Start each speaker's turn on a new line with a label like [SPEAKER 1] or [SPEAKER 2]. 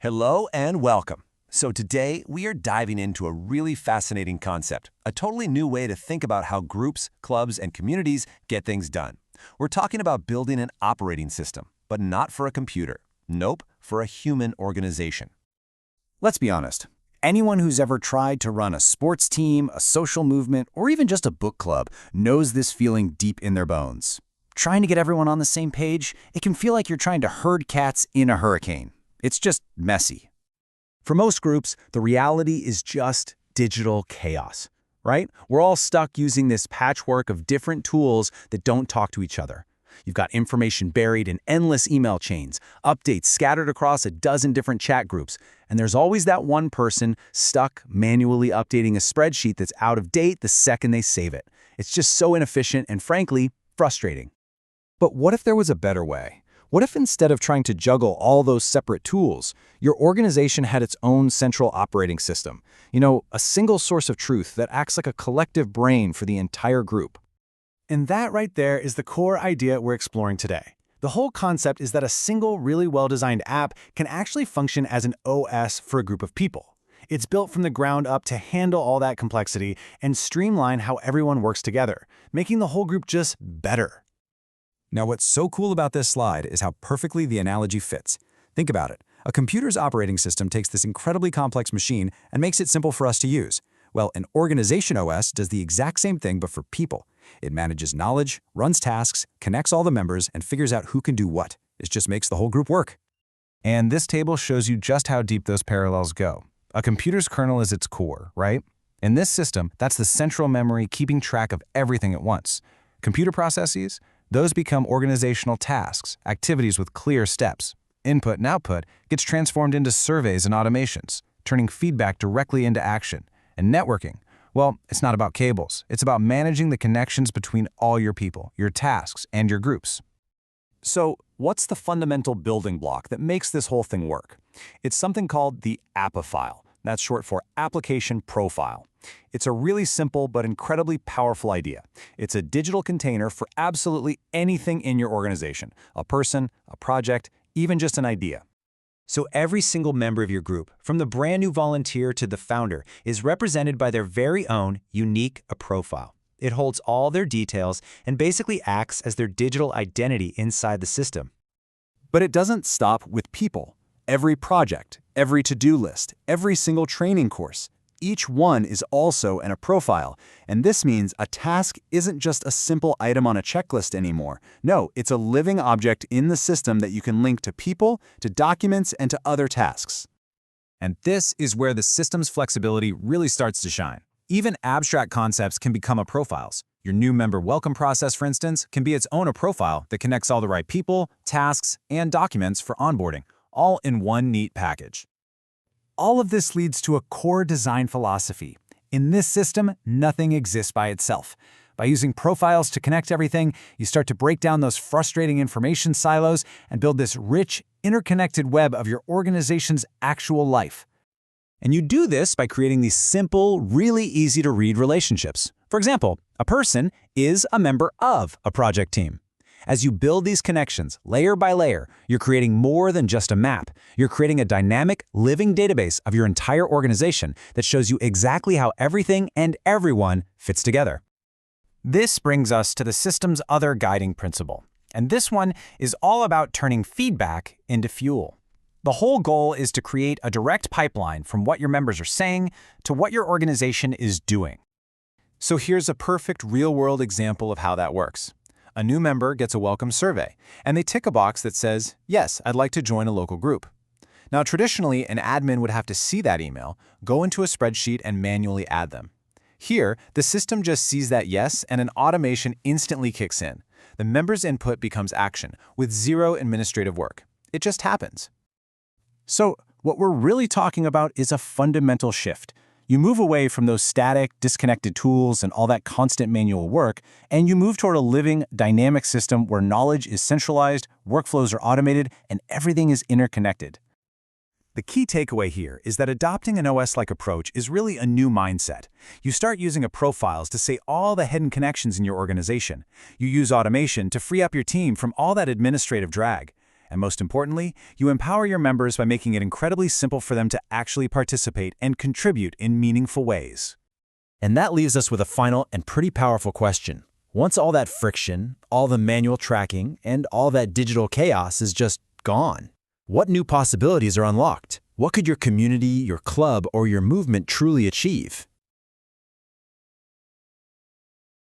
[SPEAKER 1] Hello and welcome. So today we are diving into a really fascinating concept, a totally new way to think about how groups, clubs, and communities get things done. We're talking about building an operating system, but not for a computer. Nope, for a human organization.
[SPEAKER 2] Let's be honest. Anyone who's ever tried to run a sports team, a social movement, or even just a book club knows this feeling deep in their bones. Trying to get everyone on the same page, it can feel like you're trying to herd cats in a hurricane. It's just messy.
[SPEAKER 3] For most groups, the reality is just digital chaos, right? We're all stuck using this patchwork of different tools that don't talk to each other. You've got information buried in endless email chains, updates scattered across a dozen different chat groups, and there's always that one person stuck manually updating a spreadsheet that's out of date the second they save it. It's just so inefficient and, frankly, frustrating.
[SPEAKER 4] But what if there was a better way? What if instead of trying to juggle all those separate tools, your organization had its own central operating system? A single source of truth that acts like a collective brain for the entire group.
[SPEAKER 3] And that right there is the core idea we're exploring today. The whole concept is that a single, really well-designed app can actually function as an OS for a group of people. It's built from the ground up to handle all that complexity and streamline how everyone works together, making the whole group just better.
[SPEAKER 4] Now, what's so cool about this slide is how perfectly the analogy fits. Think about it. A computer's operating system takes this incredibly complex machine and makes it simple for us to use. Well, an organization OS does the exact same thing, but for people. It manages knowledge, runs tasks, connects all the members, and figures out who can do what. It just makes the whole group work. And this table shows you just how deep those parallels go. A computer's kernel is its core, right? In this system, that's the central memory keeping track of everything at once. Computer processes? Those become organizational tasks, activities with clear steps. Input and output gets transformed into surveys and automations, turning feedback directly into action. And networking, well, it's not about cables. It's about managing the connections between all your people, your tasks, and your groups.
[SPEAKER 3] So, what's the fundamental building block that makes this whole thing work? It's something called the APA file. That's short for Application Profile. It's a really simple but incredibly powerful idea. It's a digital container for absolutely anything in your organization, a person, a project, even just an idea. So every single member of your group, from the brand new volunteer to the founder, is represented by their very own unique profile. It holds all their details and basically acts as their digital identity inside the system.
[SPEAKER 4] But it doesn't stop with people. Every project, every to-do list, every single training course, each one is also in a profile, and this means a task isn't just a simple item on a checklist anymore. No, it's a living object in the system that you can link to people, to documents, and to other tasks.
[SPEAKER 2] And this is where the system's flexibility really starts to shine. Even abstract concepts can become profiles. Your new member welcome process, for instance, can be its own profile that connects all the right people, tasks, and documents for onboarding, all in one neat package.
[SPEAKER 3] All of this leads to a core design philosophy. In this system, nothing exists by itself. By using profiles to connect everything, you start to break down those frustrating information silos and build this rich, interconnected web of your organization's actual life.
[SPEAKER 2] And you do this by creating these simple, really easy-to-read relationships. For example, a person is a member of a project team. As you build these connections, layer by layer, you're creating more than just a map. You're creating a dynamic, living database of your entire organization that shows you exactly how everything and everyone fits together. This brings us to the system's other guiding principle. And this one is all about turning feedback into fuel. The whole goal is to create a direct pipeline from what your members are saying to what your organization is doing.
[SPEAKER 3] So here's a perfect real-world example of how that works. A new member gets a welcome survey, and they tick a box that says, yes, I'd like to join a local group. Now, traditionally, an admin would have to see that email, go into a spreadsheet, and manually add them. Here, the system just sees that yes, and an automation instantly kicks in. The member's input becomes action, with zero administrative work. It just happens. So, what we're really talking about is a fundamental shift. You move away from those static, disconnected tools and all that constant manual work, and you move toward a living, dynamic system where knowledge is centralized, workflows are automated, and everything is interconnected. The key takeaway here is that adopting an OS-like approach is really a new mindset. You start using profiles to say all the hidden connections in your organization. You use automation to free up your team from all that administrative drag.
[SPEAKER 2] And most importantly, you empower your members by making it incredibly simple for them to actually participate and contribute in meaningful ways.
[SPEAKER 5] And that leaves us with a final and pretty powerful question. Once all that friction, all the manual tracking, and all that digital chaos is just gone, what new possibilities are unlocked? What could your community, your club, or your movement truly achieve?